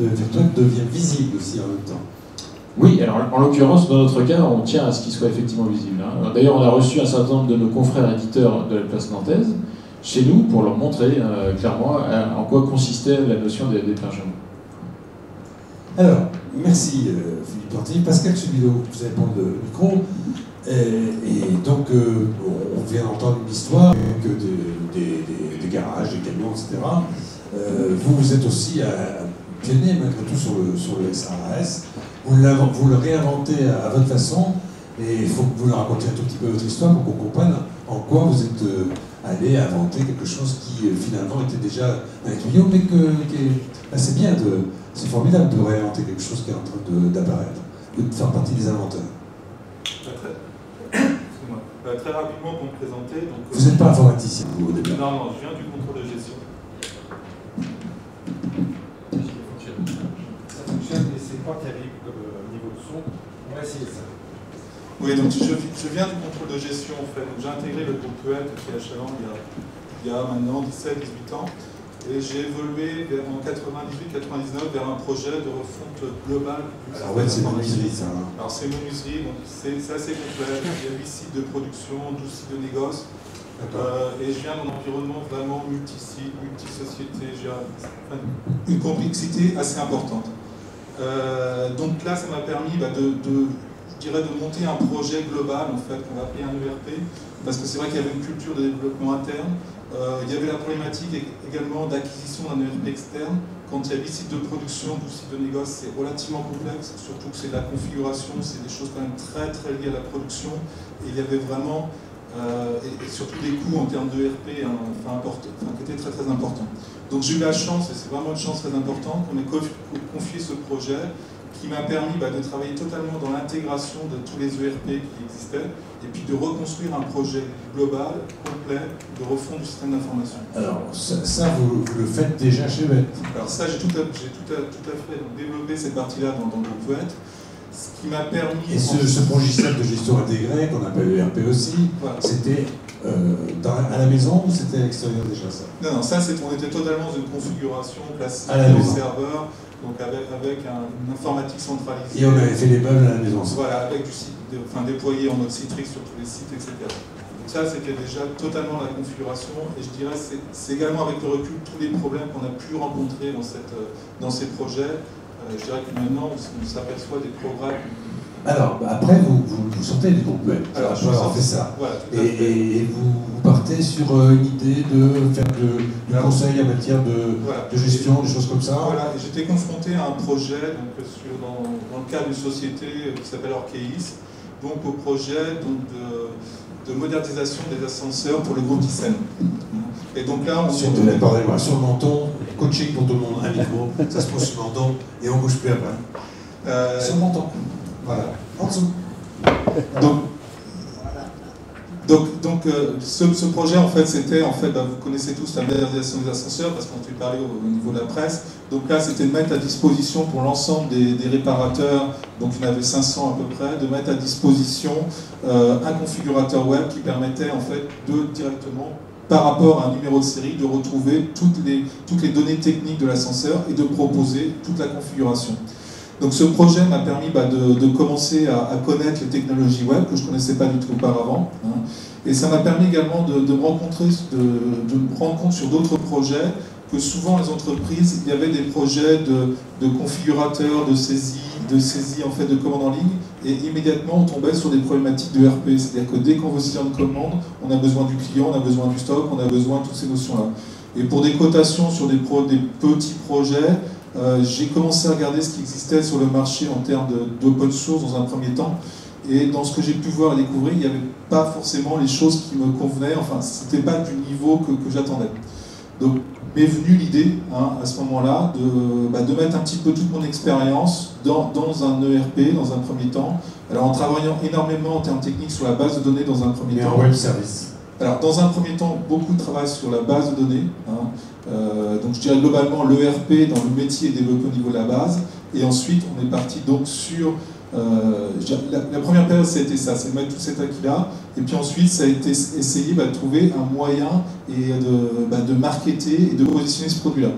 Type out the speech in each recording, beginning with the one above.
virtuel devient visible aussi en même temps. Oui, alors en l'occurrence, dans notre cas, on tient à ce qu'il soit effectivement visible. Hein. D'ailleurs, on a reçu un certain nombre de nos confrères éditeurs de la place nantaise chez nous pour leur montrer clairement en quoi consistait la notion d'hébergement. Alors, merci Philippe Lanty. Pascal Subido, vous allez prendre le micro. Et donc, on vient d'entendre une histoire que des garages, des camions, etc. Vous êtes aussi pionnier malgré tout sur le SRAS. Vous le réinventez à votre façon, et il faut que vous nous racontiez un tout petit peu votre histoire pour qu'on comprenne en quoi vous êtes allé inventer quelque chose qui finalement était déjà dans les tuyaux, mais c'est bien, c'est formidable de réinventer quelque chose qui est en train d'apparaître, de faire partie des inventeurs. Très rapidement pour me présenter. Donc, vous n'êtes pas informaticien, vous, au début? Non, je viens du contrôle de gestion. Ça fonctionne, mais c'est pas terrible au niveau de son. On va essayer ça. Oui, donc je viens du contrôle de gestion en fait. J'ai intégré le groupe PET qui est à Chaland il y a maintenant 17-18 ans. Et j'ai évolué en 98-99 vers un projet de refonte globale. Alors ouais, c'est menuiserie ça. Hein. Alors c'est menuiserie, donc c'est assez complet. Il y a 8 sites de production, 12 sites de négoce. Et je viens d'un environnement vraiment multi-site, multi-société. J'ai une complexité assez importante. Donc là, ça m'a permis de monter un projet global en fait, qu'on va appeler un ERP. Parce que c'est vrai qu'il y avait une culture de développement interne. Il y avait la problématique également d'acquisition d'un ERP externe. Quand il y a 8 sites de production, 12 sites de négoce, c'est relativement complexe, surtout que c'est de la configuration, c'est des choses quand même très très liées à la production. Et il y avait vraiment, et surtout des coûts en termes d'ERP qui étaient très très importants. Donc j'ai eu la chance, et c'est vraiment une chance très importante, qu'on ait confié ce projet qui m'a permis de travailler totalement dans l'intégration de tous les ERP qui existaient, et puis de reconstruire un projet global, complet, de refonte du système d'information. Alors, ça vous le faites déjà chez VET? Alors ça, j'ai tout à fait développé cette partie-là dans le groupe VET, ce qui m'a permis... Et ce logiciel de gestion intégrée, qu'on appelle ERP aussi, voilà. C'était à la maison ou c'était à l'extérieur déjà ça? Non, ça, on était totalement dans une configuration classique au serveur, donc avec une informatique centralisée. Et on avait fait les meubles à la maison. Voilà, avec déployé en mode Citrix sur tous les sites, etc. Donc ça, c'était déjà totalement la configuration, et je dirais c'est également avec le recul tous les problèmes qu'on a pu rencontrer dans ces projets. Je dirais que maintenant, on s'aperçoit des progrès. Alors, après, vous sortez du groupe web. Alors, je avoir fait ça. Voilà, et vous partez sur une idée de faire du conseil en matière de gestion, des choses comme ça. Voilà, et j'étais confronté à un projet dans le cadre d'une société qui s'appelle Orkeis, donc au projet de modernisation des ascenseurs pour le groupe Thyssen. Et donc là, pardonnez-moi, sur Menton, coaching pour tout le monde, un micro, ça se pose sur Menton et on ne bouge plus après. Sur Menton. Voilà, en dessous. Donc ce projet, en fait, c'était, vous connaissez tous la modernisation des ascenseurs, parce qu'on a parlé au niveau de la presse. Donc là, c'était de mettre à disposition pour l'ensemble des réparateurs, donc il y en avait 500 à peu près, de mettre à disposition un configurateur web qui permettait, en fait, de directement, par rapport à un numéro de série, de retrouver toutes les données techniques de l'ascenseur et de proposer toute la configuration. Donc ce projet m'a permis de commencer à connaître les technologies web que je ne connaissais pas du tout auparavant. Hein. Et ça m'a permis également de me rendre compte sur d'autres projets que souvent les entreprises, il y avait des projets de configurateurs, de saisie en fait de commandes en ligne, et immédiatement on tombait sur des problématiques de RP. C'est-à-dire que dès qu'on veut saisir une commande, on a besoin du client, on a besoin du stock, on a besoin de toutes ces notions-là. Et pour des cotations sur des petits projets, j'ai commencé à regarder ce qui existait sur le marché en termes d'open source dans un premier temps. Et dans ce que j'ai pu voir et découvrir, il n'y avait pas forcément les choses qui me convenaient, enfin, ce n'était pas du niveau que j'attendais. Donc, m'est venue l'idée, à ce moment-là, de mettre un petit peu toute mon expérience dans un ERP, dans un premier temps. Alors, en travaillant énormément en termes techniques sur la base de données dans un premier temps. Et en web service. Alors, dans un premier temps, beaucoup de travail sur la base de données. Donc, je dirais globalement l'ERP dans le métier est développé au niveau de la base. Et ensuite, on est parti donc sur... la première période, ça a été ça, c'est de mettre tout cet acquis-là. Et puis ensuite, ça a été essayer de trouver un moyen et de marketer et de positionner ce produit-là.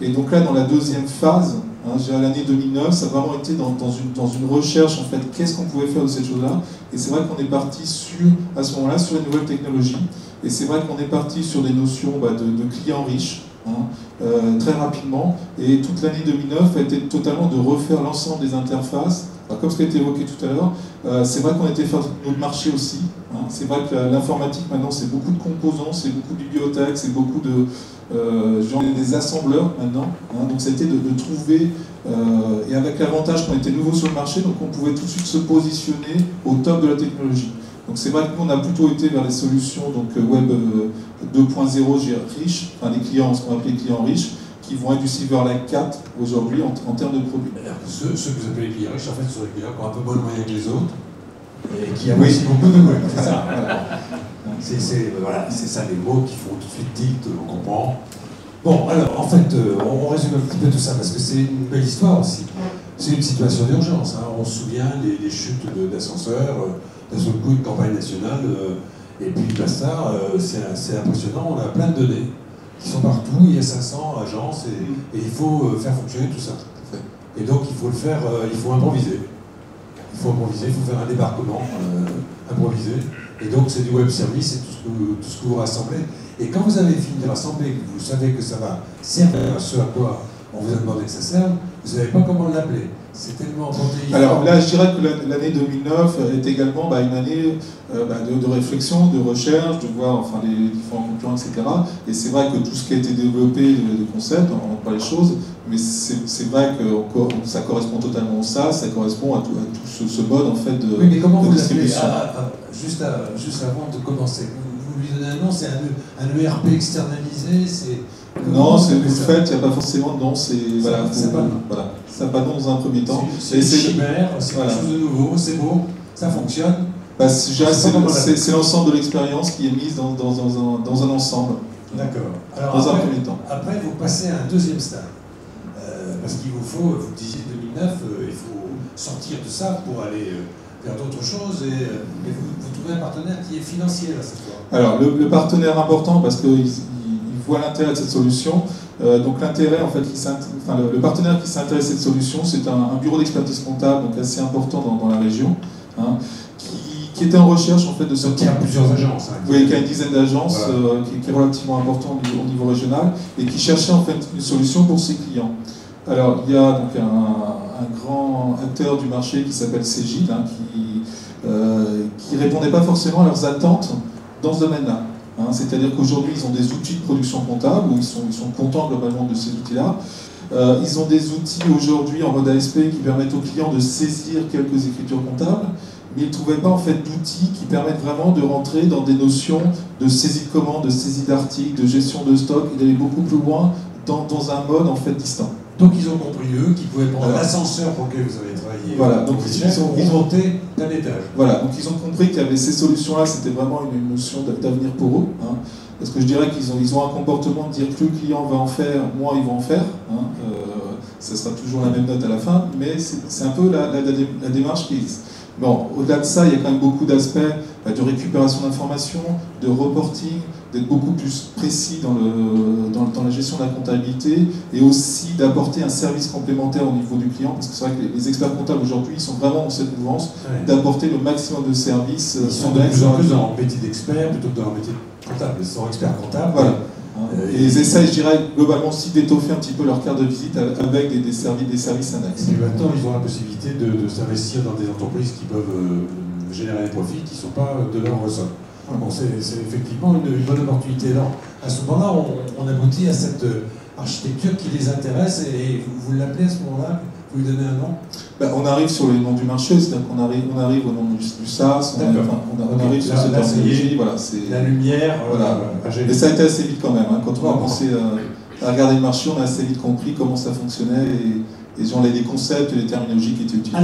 Et donc là, dans la deuxième phase, Hein, je dirais l'année 2009, ça a vraiment été dans une recherche, en fait, qu'est-ce qu'on pouvait faire de cette chose-là. Et c'est vrai qu'on est parti à ce moment-là sur les nouvelles technologies. Et c'est vrai qu'on est parti sur des notions de clients riches, hein, très rapidement. Et toute l'année 2009 a été totalement de refaire l'ensemble des interfaces. Alors, comme ce qui a été évoqué tout à l'heure, c'est vrai qu'on a été faire notre marché aussi. Hein. C'est vrai que l'informatique maintenant, c'est beaucoup de composants, c'est beaucoup de bibliothèques, c'est beaucoup des assembleurs maintenant. Hein. Donc ça a été de trouver, et avec l'avantage qu'on était nouveau sur le marché, donc on pouvait tout de suite se positionner au top de la technologie. Donc c'est vrai que nous on a plutôt été vers les solutions donc web 2.0 riches, enfin des clients, ce qu'on appelle les clients riches, qui vont être du Silverlake 4 aujourd'hui en termes de produits. Ceux que vous appelez les clients riches, en fait, sont les clients qui ont un peu moins de moyens que les autres et qui ont aussi beaucoup de web. C'est ça. Voilà, c'est ça les mots qui font tout de suite tilt, on comprend. Bon, alors, en fait, on résume un petit peu tout ça parce que c'est une belle histoire aussi. C'est une situation d'urgence. Hein. On se souvient des chutes d'ascenseurs, d'un seul coup, une campagne nationale, et puis basta, c'est impressionnant. On a plein de données qui sont partout, il y a 500 agences et il faut faire fonctionner tout ça. Et donc il faut le faire, il faut improviser. Il faut faire un débarquement improvisé. Et donc c'est du web service, c'est tout ce que vous rassemblez. Et quand vous avez fini de rassembler, que vous savez que ça va servir à ce à quoi on vous a demandé que ça serve, vous ne savez pas comment l'appeler. C'est tellement embrouillé. Alors là, je dirais que l'année 2009 est également une année de réflexion, de recherche, de voir enfin, les différents concurrents, etc. Et c'est vrai que tout ce qui a été développé de concepts, on ne pas les choses, mais c'est vrai que ça correspond totalement à ça correspond à tout ce mode en fait de oui, mais comment vous distribution. Juste avant de commencer, vous lui donnez un nom, c'est un ERP externalisé, non, c'est vous le faites, il n'y a pas forcément de nom, c'est voilà, ça n'a pas de nom dans un premier temps. C'est une chimère, c'est quelque chose de nouveau, c'est beau, ça fonctionne. C'est l'ensemble de l'expérience qui est mise dans un ensemble. D'accord. Alors dans un premier temps. Après, vous passez à un deuxième stade. Parce qu'il vous faut, vous disiez 2009, il faut sortir de ça pour aller vers d'autres choses et vous trouvez un partenaire qui est financier là cette fois. Alors le partenaire important parce qu'il voit l'intérêt de cette solution. Donc l'intérêt en fait, le partenaire qui s'intéresse à cette solution, c'est un bureau d'expertise comptable donc assez important dans la région, hein, qui était en recherche en fait de ce type. Il y a plusieurs agences. Hein, oui, il y a une dizaine d'agences qui est relativement important au niveau régional et qui cherchait en fait une solution pour ses clients. Alors il y a donc un grand acteur du marché qui s'appelle Cegid, hein, qui ne répondait pas forcément à leurs attentes dans ce domaine-là. Hein, c'est-à-dire qu'aujourd'hui, ils ont des outils de production comptable, où ils sont contents globalement de ces outils-là. Ils ont des outils aujourd'hui en mode ASP qui permettent aux clients de saisir quelques écritures comptables, mais ils ne trouvaient pas en fait d'outils qui permettent vraiment de rentrer dans des notions de saisie de commande, de saisie d'articles, de gestion de stock, et d'aller beaucoup plus loin dans un mode en fait distinct. Donc ils ont compris, eux, qu'ils pouvaient prendre l'ascenseur pour lequel vous avez travaillé. Voilà, donc ils ont monté d'un étage. Voilà, donc ils ont compris qu'il y avait ces solutions-là, c'était vraiment une notion d'avenir pour eux. Hein, parce que je dirais qu'ils ont un comportement de dire que le client va en faire, moins ils vont en faire. Hein, ça sera toujours la même note à la fin, mais c'est un peu la démarche qui existe. Bon, au-delà de ça, il y a quand même beaucoup d'aspects de récupération d'informations, de reporting, d'être beaucoup plus précis dans la gestion de la comptabilité et aussi d'apporter un service complémentaire au niveau du client, parce que c'est vrai que les experts comptables aujourd'hui ils sont vraiment dans cette mouvance d'apporter le maximum de services. Ils sont de plus en plus dans le métier d'expert plutôt que dans le métier de comptable. Ils sont experts comptables. Voilà. Et ils essayent, je dirais, globalement aussi d'étoffer un petit peu leur carte de visite avec des services annexes. Et puis maintenant, ils ont la possibilité de s'investir dans des entreprises qui peuvent générer des profits qui ne sont pas de leur ressort. Bon, c'est effectivement une bonne opportunité. Alors, à ce moment-là, on aboutit à cette architecture qui les intéresse et vous l'appelez à ce moment-là, vous lui donnez un nom? On arrive sur les noms du marché, c'est-à-dire qu'on arrive au nom du SaaS, on arrive sur cette terminologie. Voilà, la lumière, voilà. Et ça a été assez vite quand même. Hein. Quand on a commencé à regarder le marché, on a assez vite compris comment ça fonctionnait et les concepts et les terminologies qui étaient utilisées.